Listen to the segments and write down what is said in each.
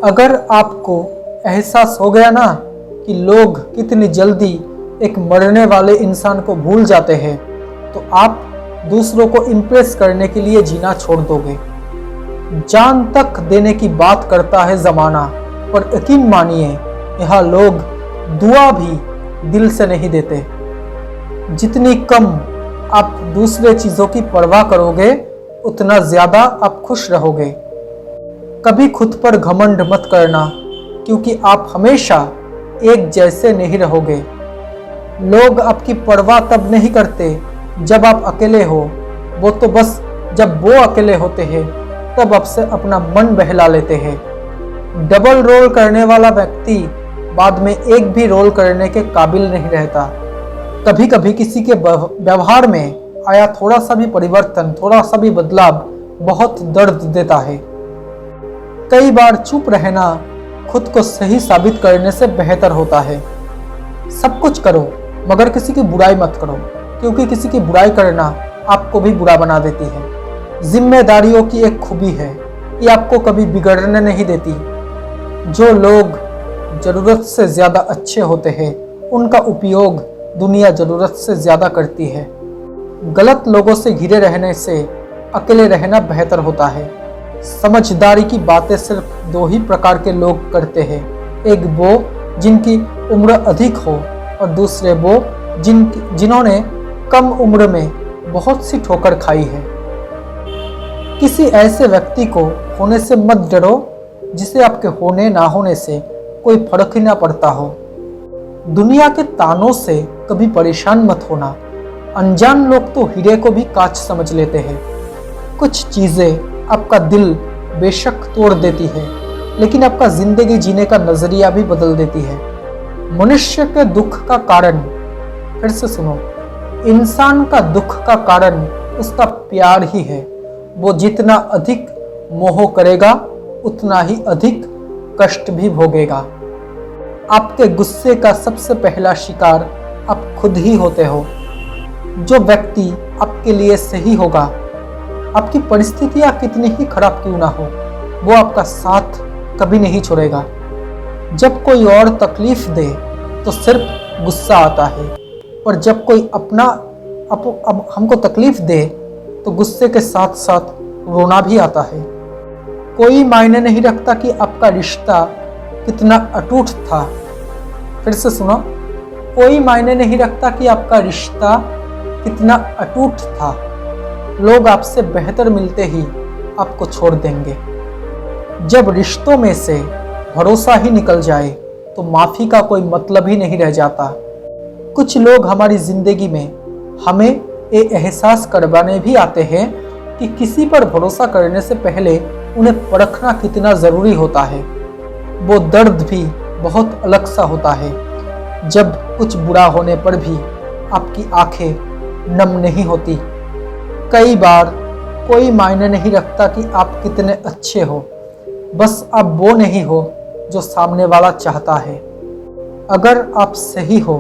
अगर आपको एहसास हो गया ना कि लोग कितनी जल्दी एक मरने वाले इंसान को भूल जाते हैं, तो आप दूसरों को इम्प्रेस करने के लिए जीना छोड़ दोगे। जान तक देने की बात करता है ज़माना, पर यकीन मानिए यहाँ लोग दुआ भी दिल से नहीं देते। जितनी कम आप दूसरे चीज़ों की परवाह करोगे, उतना ज़्यादा आप खुश रहोगे। कभी खुद पर घमंड मत करना, क्योंकि आप हमेशा एक जैसे नहीं रहोगे। लोग आपकी परवाह तब नहीं करते जब आप अकेले हो, वो तो बस जब वो अकेले होते हैं तब आपसे अपना मन बहला लेते हैं। डबल रोल करने वाला व्यक्ति बाद में एक भी रोल करने के काबिल नहीं रहता। कभी कभी किसी के व्यवहार में आया थोड़ा सा भी परिवर्तन, थोड़ा सा भी बदलाव बहुत दर्द देता है। कई बार चुप रहना खुद को सही साबित करने से बेहतर होता है। सब कुछ करो मगर किसी की बुराई मत करो, क्योंकि किसी की बुराई करना आपको भी बुरा बना देती है। जिम्मेदारियों की एक खूबी है, ये आपको कभी बिगड़ने नहीं देती। जो लोग ज़रूरत से ज़्यादा अच्छे होते हैं, उनका उपयोग दुनिया ज़रूरत से ज़्यादा करती है। गलत लोगों से घिरे रहने से अकेले रहना बेहतर होता है। समझदारी की बातें सिर्फ दो ही प्रकार के लोग करते हैं, एक वो जिनकी उम्र अधिक हो और दूसरे वो जिन्होंने कम उम्र में बहुत सी ठोकर खाई है। किसी ऐसे व्यक्ति को होने से मत डरो जिसे आपके होने ना होने से कोई फर्क ही ना पड़ता हो। दुनिया के तानों से कभी परेशान मत होना। अनजान लोग तो हीरे को भी कांच समझ लेते हैं। कुछ चीज़ें आपका दिल बेशक तोड़ देती है, लेकिन आपका जिंदगी जीने का नजरिया भी बदल देती है। मनुष्य के दुख का कारण, फिर से सुनो, इंसान का दुख का कारण उसका प्यार ही है। वो जितना अधिक मोह करेगा उतना ही अधिक कष्ट भी भोगेगा। आपके गुस्से का सबसे पहला शिकार आप खुद ही होते हो। जो व्यक्ति आपके लिए सही होगा, आपकी परिस्थितियां कितनी ही खराब क्यों ना हो, वो आपका साथ कभी नहीं छोड़ेगा। जब कोई और तकलीफ दे तो सिर्फ गुस्सा आता है, और जब कोई अपना अब हमको तकलीफ दे तो गुस्से के साथ साथ रोना भी आता है। कोई मायने नहीं रखता कि आपका रिश्ता कितना अटूट था। फिर से सुनो, कोई मायने नहीं रखता कि आपका रिश्ता कितना अटूट था। लोग आपसे बेहतर मिलते ही आपको छोड़ देंगे। जब रिश्तों में से भरोसा ही निकल जाए तो माफ़ी का कोई मतलब ही नहीं रह जाता। कुछ लोग हमारी ज़िंदगी में हमें ये एहसास करवाने भी आते हैं कि किसी पर भरोसा करने से पहले उन्हें परखना कितना ज़रूरी होता है। वो दर्द भी बहुत अलग सा होता है, जब कुछ बुरा होने पर भी आपकी आंखें नम नहीं होती। कई बार कोई मायने नहीं रखता कि आप कितने अच्छे हो, बस आप वो नहीं हो जो सामने वाला चाहता है। अगर आप सही हो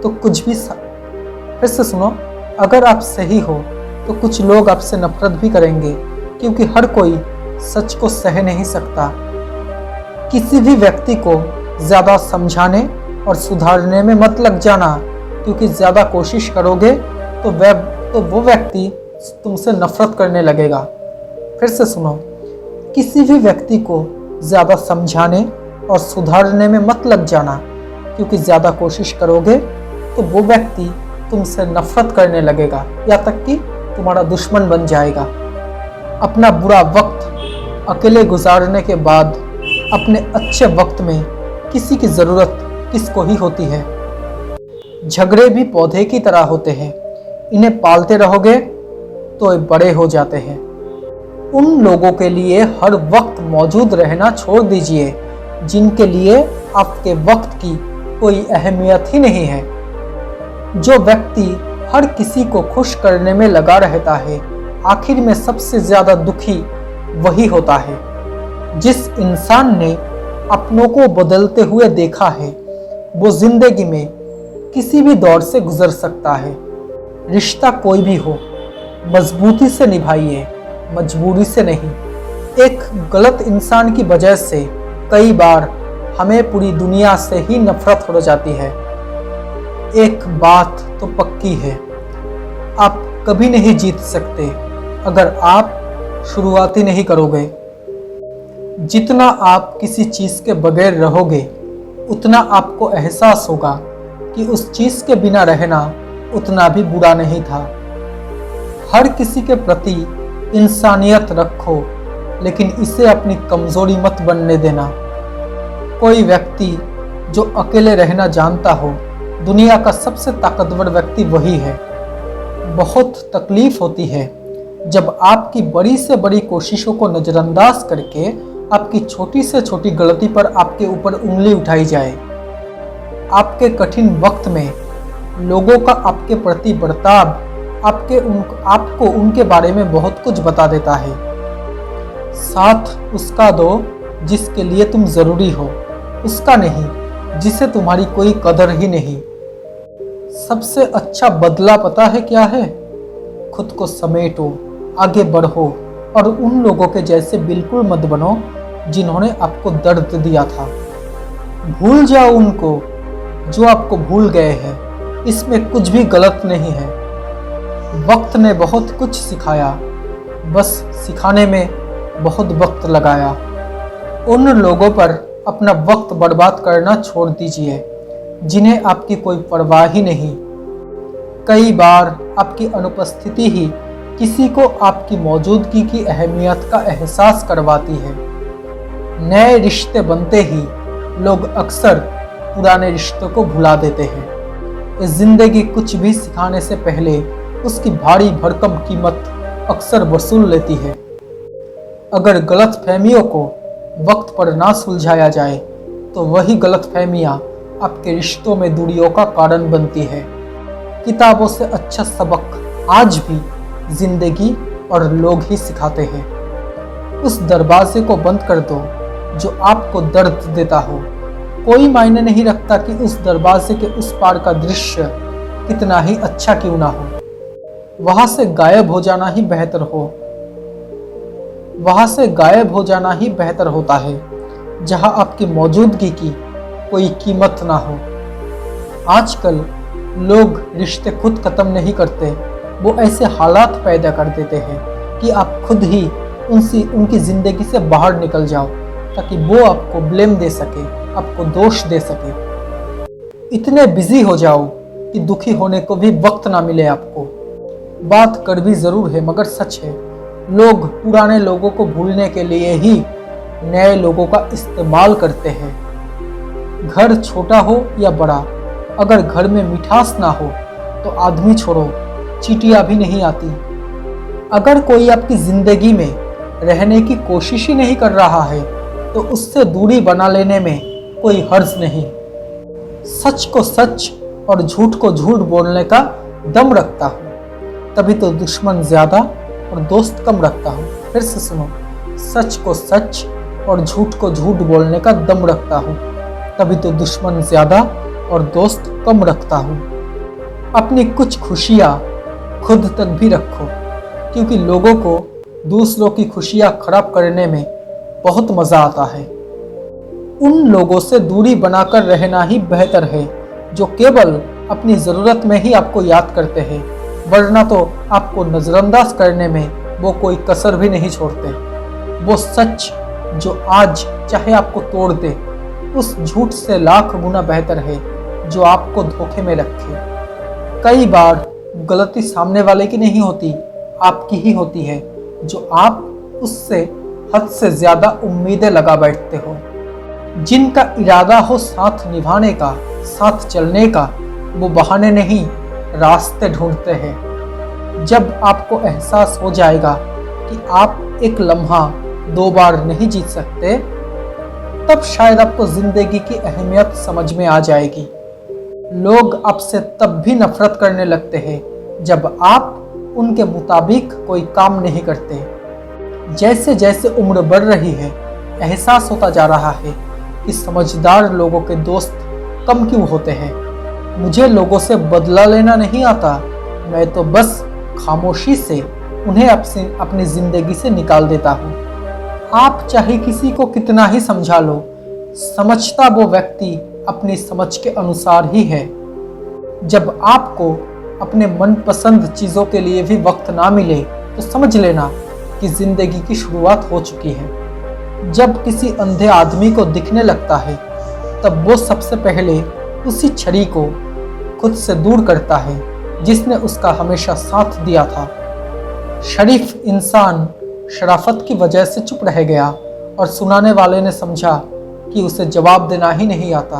तो कुछ भी फिर से सुनो, अगर आप सही हो तो कुछ लोग आपसे नफरत भी करेंगे, क्योंकि हर कोई सच को सह नहीं सकता। किसी भी व्यक्ति को ज़्यादा समझाने और सुधारने में मत लग जाना, क्योंकि ज़्यादा कोशिश करोगे तो वो व्यक्ति तुमसे नफरत करने लगेगा। फिर से सुनो, किसी भी व्यक्ति को ज़्यादा समझाने और सुधारने में मत लग जाना, क्योंकि ज़्यादा कोशिश करोगे तो वो व्यक्ति तुमसे नफरत करने लगेगा, या तक कि तुम्हारा दुश्मन बन जाएगा। अपना बुरा वक्त अकेले गुजारने के बाद अपने अच्छे वक्त में किसी की ज़रूरत किसको ही होती है। झगड़े भी पौधे की तरह होते हैं, इन्हें पालते रहोगे तो ये बड़े हो जाते हैं। उन लोगों के लिए हर वक्त मौजूद रहना छोड़ दीजिए जिनके लिए आपके वक्त की कोई अहमियत ही नहीं है। जो व्यक्ति हर किसी को खुश करने में लगा रहता है, आखिर में सबसे ज़्यादा दुखी वही होता है। जिस इंसान ने अपनों को बदलते हुए देखा है, वो जिंदगी में किसी भी दौर से गुजर सकता है। रिश्ता कोई भी हो, मजबूती से निभाइए, मजबूरी से नहीं। एक गलत इंसान की वजह से कई बार हमें पूरी दुनिया से ही नफरत हो जाती है। एक बात तो पक्की है, आप कभी नहीं जीत सकते अगर आप शुरुआती नहीं करोगे। जितना आप किसी चीज़ के बगैर रहोगे उतना आपको एहसास होगा कि उस चीज़ के बिना रहना उतना भी बुरा नहीं था। हर किसी के प्रति इंसानियत रखो, लेकिन इसे अपनी कमज़ोरी मत बनने देना। कोई व्यक्ति जो अकेले रहना जानता हो, दुनिया का सबसे ताकतवर व्यक्ति वही है। बहुत तकलीफ होती है जब आपकी बड़ी से बड़ी कोशिशों को नज़रअंदाज करके आपकी छोटी से छोटी गलती पर आपके ऊपर उंगली उठाई जाए। आपके कठिन वक्त में लोगों का आपके प्रति बर्ताव आपको उनके बारे में बहुत कुछ बता देता है। साथ उसका दो जिसके लिए तुम ज़रूरी हो, उसका नहीं जिसे तुम्हारी कोई कदर ही नहीं। सबसे अच्छा बदला पता है क्या है? खुद को समेटो, आगे बढ़ो और उन लोगों के जैसे बिल्कुल मत बनो जिन्होंने आपको दर्द दिया था। भूल जाओ उनको जो आपको भूल गए हैं, इसमें कुछ भी गलत नहीं है। वक्त ने बहुत कुछ सिखाया, बस सिखाने में बहुत वक्त लगाया। उन लोगों पर अपना वक्त बर्बाद करना छोड़ दीजिए जिन्हें आपकी कोई परवाह ही नहीं। कई बार आपकी अनुपस्थिति ही किसी को आपकी मौजूदगी की अहमियत का एहसास करवाती है। नए रिश्ते बनते ही लोग अक्सर पुराने रिश्तों को भुला देते हैं। जिंदगी कुछ भी सिखाने से पहले उसकी भारी भरकम कीमत अक्सर वसूल लेती है। अगर गलतफहमियों को वक्त पर ना सुलझाया जाए तो वही गलतफहमियां आपके रिश्तों में दूरियों का कारण बनती है। किताबों से अच्छा सबक आज भी जिंदगी और लोग ही सिखाते हैं। उस दरवाजे को बंद कर दो जो आपको दर्द देता हो। कोई मायने नहीं रखता कि उस दरवाजे के उस पार का दृश्य कितना ही अच्छा क्यों ना हो। वहां से गायब हो जाना ही बेहतर होता है जहां आपकी मौजूदगी की कोई कीमत ना हो। आजकल लोग रिश्ते खुद खत्म नहीं करते, वो ऐसे हालात पैदा कर देते हैं कि आप खुद ही उनकी ज़िंदगी से बाहर निकल जाओ ताकि वो आपको ब्लेम दे सके, आपको दोष दे सके। इतने बिजी हो जाओ कि दुखी होने को भी वक्त ना मिले आपको। बात कड़वी ज़रूर है मगर सच है। लोग पुराने लोगों को भूलने के लिए ही नए लोगों का इस्तेमाल करते हैं। घर छोटा हो या बड़ा, अगर घर में मिठास ना हो तो आदमी छोड़ो, चींटियां भी नहीं आती। अगर कोई आपकी ज़िंदगी में रहने की कोशिश ही नहीं कर रहा है तो उससे दूरी बना लेने में कोई हर्ज नहीं। सच को सच और झूठ को झूठ बोलने का दम रखता हूँ तभी तो दुश्मन ज़्यादा और दोस्त कम रखता हूँ। फिर से सुनो, सच को सच और झूठ को झूठ बोलने का दम रखता हूँ तभी तो दुश्मन ज़्यादा और दोस्त कम रखता हूँ। अपनी कुछ खुशियाँ खुद तक भी रखो, क्योंकि लोगों को दूसरों की खुशियाँ खराब करने में बहुत मज़ा आता है। उन लोगों से दूरी बनाकर रहना ही बेहतर है जो केवल अपनी ज़रूरत में ही आपको याद करते हैं, वरना तो आपको नज़रअंदाज करने में वो कोई कसर भी नहीं छोड़ते। वो सच जो आज चाहे आपको तोड़ दे, उस झूठ से लाख गुना बेहतर है जो आपको धोखे में रखे। कई बार गलती सामने वाले की नहीं होती, आपकी ही होती है, जो आप उससे हद से ज़्यादा उम्मीदें लगा बैठते हो। जिनका इरादा हो साथ निभाने का, साथ चलने का, वो बहाने नहीं रास्ते ढूंढते हैं। जब आपको एहसास हो जाएगा कि आप एक लम्हा 2 बार नहीं जीत सकते, तब शायद आपको ज़िंदगी की अहमियत समझ में आ जाएगी। लोग आपसे तब भी नफरत करने लगते हैं जब आप उनके मुताबिक कोई काम नहीं करते। जैसे जैसे उम्र बढ़ रही है, एहसास होता जा रहा है कि समझदार लोगों के दोस्त कम क्यों होते हैं। मुझे लोगों से बदला लेना नहीं आता, मैं तो बस खामोशी से उन्हें अपनी ज़िंदगी से निकाल देता हूँ। आप चाहे किसी को कितना ही समझा लो, समझता वो व्यक्ति अपनी समझ के अनुसार ही है। जब आपको अपने मनपसंद चीज़ों के लिए भी वक्त ना मिले तो समझ लेना कि जिंदगी की शुरुआत हो चुकी है। जब किसी अंधे आदमी को दिखने लगता है तब वो सबसे पहले उसी छड़ी को खुद से दूर करता है जिसने उसका हमेशा साथ दिया था। शरीफ इंसान शराफत की वजह से चुप रह गया और सुनाने वाले ने समझा कि उसे जवाब देना ही नहीं आता।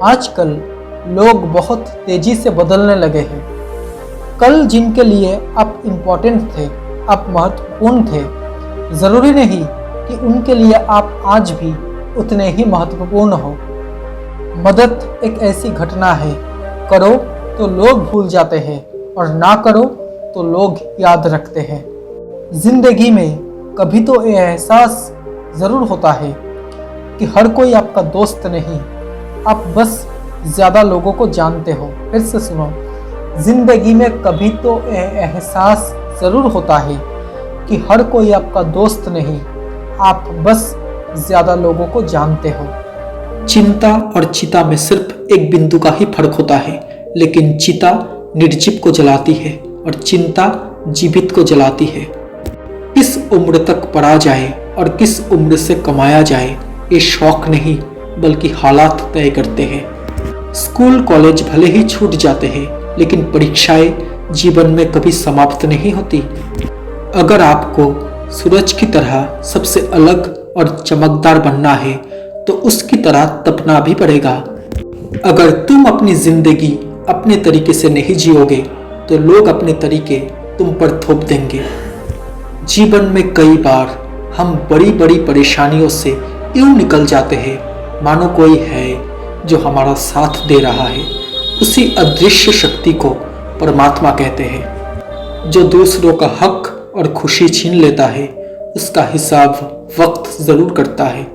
आजकल लोग बहुत तेजी से बदलने लगे हैं। कल जिनके लिए आप इम्पोर्टेंट थे, आप महत्वपूर्ण थे, ज़रूरी नहीं कि उनके लिए आप आज भी उतने ही महत्वपूर्ण हो। मदद एक ऐसी घटना है, करो तो लोग भूल जाते हैं और ना करो तो लोग याद रखते हैं। जिंदगी में कभी तो ये एहसास ज़रूर होता है कि हर कोई आपका दोस्त नहीं, आप बस ज़्यादा लोगों को जानते हो। फिर से सुनो, जिंदगी में कभी तो ये एहसास ज़रूर होता है कि हर कोई आपका दोस्त नहीं, आप बस ज़्यादा लोगों को जानते हो। चिंता और चिता में सिर्फ एक बिंदु का ही फर्क होता है, लेकिन चिता निर्जीव को जलाती है और चिंता जीवित को जलाती है। किस उम्र तक पढ़ा जाए और किस उम्र से कमाया जाए, ये शौक नहीं बल्कि हालात तय करते हैं। स्कूल कॉलेज भले ही छूट जाते हैं, लेकिन परीक्षाएं जीवन में कभी समाप्त नहीं होती। अगर आपको सूरज की तरह सबसे अलग और चमकदार बनना है तो उसकी तरह तपना भी पड़ेगा। अगर तुम अपनी जिंदगी अपने तरीके से नहीं जियोगे तो लोग अपने तरीके तुम पर थोप देंगे। जीवन में कई बार हम बड़ी बड़ी परेशानियों से यूं निकल जाते हैं मानो कोई है जो हमारा साथ दे रहा है। उसी अदृश्य शक्ति को परमात्मा कहते हैं। जो दूसरों का हक और खुशी छीन लेता है उसका हिसाब वक्त जरूर करता है।